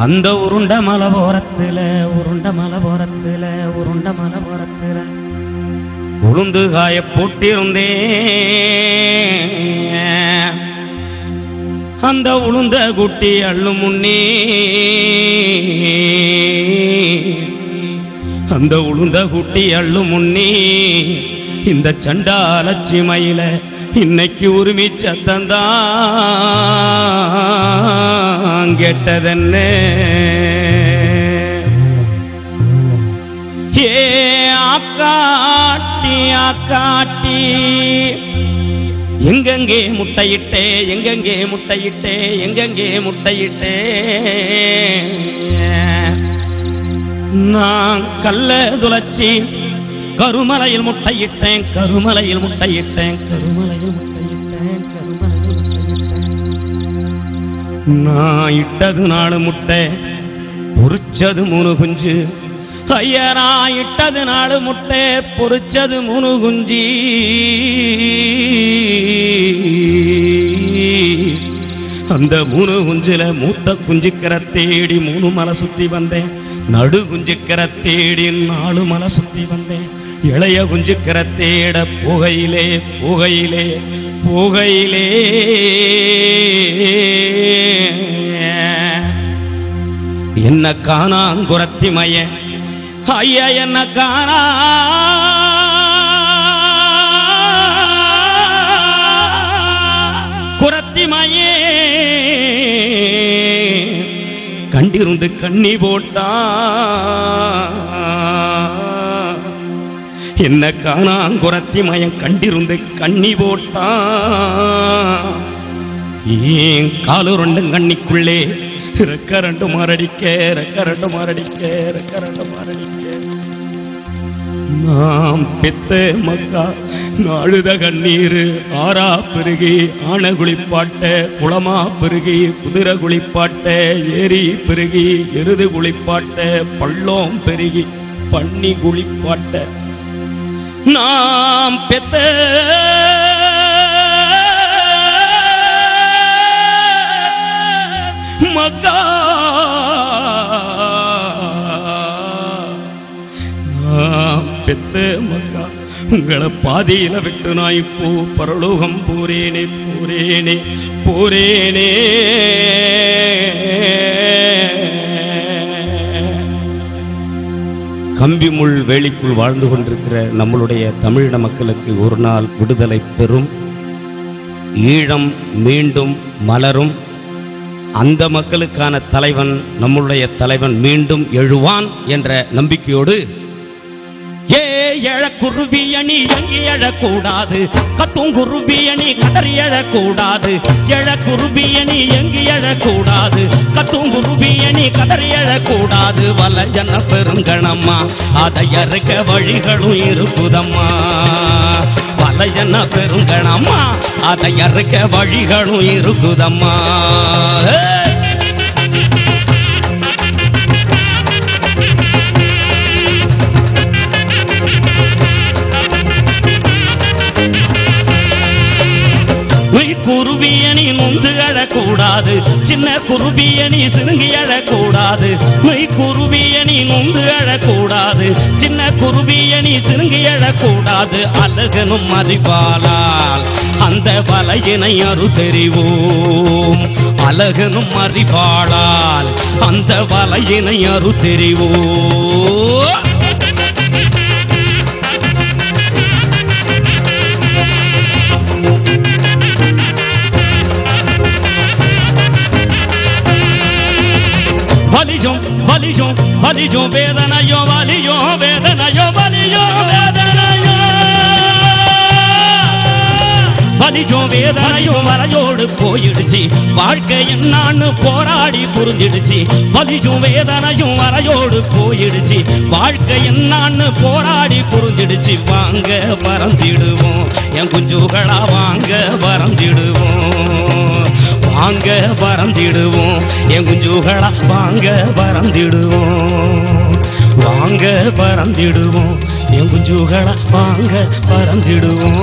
அந்த உருண்ட மலை போரத்துல உளுந்து காய போட்டிருந்தேன். அந்த உளுந்த குட்டி அள்ளு முன்னே இந்த சண்டாலச்சி மயில இன்னைக்கு உரிமை சத்தந்தான் கேட்டதென்ன. ஏ ஆக்காட்டி எங்கெங்கே முட்டையிட்டே நான் கல்ல துளைச்சி கருமலையில் முட்டையிட்டேன். நான் இட்டது 4 முட்டை, பொறிச்சது 3 குஞ்சு. ஐயா, நான் இட்டது 4 முட்டை, பொறிச்சது 3 குஞ்சு. அந்த 3 குஞ்சுல மூத்த குஞ்சுக்கிற தேடி 3 மலை சுத்தி வந்தேன். நடு குஞ்சுக்கிற தேடி 4 மலை சுத்தி வந்தேன். இளைய குஞ்சுக்கிற தேட புகையிலே என்ன காணாங்குரத்தி மைய. ஐயா, என்ன காணா குரத்தி மையே கண்டிருந்து கண்ணி போட்டா. என்ன காணாங்குரத்தி மயம் கண்டிருந்து கண்ணி போட்டா. ஏன் காலு 2 கண்ணிக்குள்ளே ரெக்க 2 மாரடிக்க. நாம் பெத்த மக்கா நாழுத கண்ணீர் ஆறா பெருகி ஆன குளிப்பாட்ட, குளமா பெருகி குதிரை குளிப்பாட்ட, ஏரி பெருகி எருது குளிப்பாட்ட, பள்ளம் பெருகி பண்ணி குளிப்பாட்ட. நாம் பெத்த மக்கா பெத்த மக்கா உங்களை பாதியில விட்டு நான் இப்போ பரலோகம் போரேனே. கம்பி முள் வேலிக்குள் வாழ்ந்து கொண்டிருக்கிற நம்மளுடைய தமிழின மக்களுக்கு ஒரு நாள் விடுதலை பெறும். ஈழம் மீண்டும் மலரும். அந்த மக்களுக்கான தலைவன், நம்முடைய தலைவன் மீண்டும் எழுவான் என்ற நம்பிக்கையோடு எழக்குருவியணி எங்கி எழக்கூடாது, கத்துங்குருவியணி கதறி எழக்கூடாது. எழக்குருவியணி எங்கி எழக்கூடாது, கத்துங்குருவியணி கதறி எழக்கூடாது. வலஜன பெருங்கணம்மா அதை அறுக்க வழிகளும் இருக்குதம்மா. வலஜன பெருங்கணம்மா அதை அறுக்க வழிகளும் இருக்குதம்மா. குருவியணி நொந்து அழக்கூடாது, சின்ன குருவியணி சிறுங்கி அழக்கூடாது. மெய் குருவியணி நொந்து அழக்கூடாது, சின்ன குருவியணி சிறுங்கி அழக்கூடாது. அழகனும் அறிவாளால் அந்த வலையினை அரு தெரிவோம். அழகனும் அறிவாளால் அந்த வலையினை அரு தெரிவோம். வலிஜோ வேதனையோ வரையோடு போயிடுச்சு. வாழ்க்கை என்னான்னு போராடி புரிஞ்சிடுச்சு. வலிஜோ வேதனையும் வரையோடு போயிடுச்சு. வாழ்க்கை என்னான்னு போராடி புரிஞ்சிடுச்சு. வாங்க பறந்திடுவோம் என் குஞ்சுகளா, வாங்க பறந்திடுவோம். வாங்க பறந்திடுவோம் என் குஞ்சுகளா, வாங்க பறந்திடுவோம். வாங்க பறந்திடுவோம் என் குஞ்சுகளா, வாங்க பறந்திடுவோம்.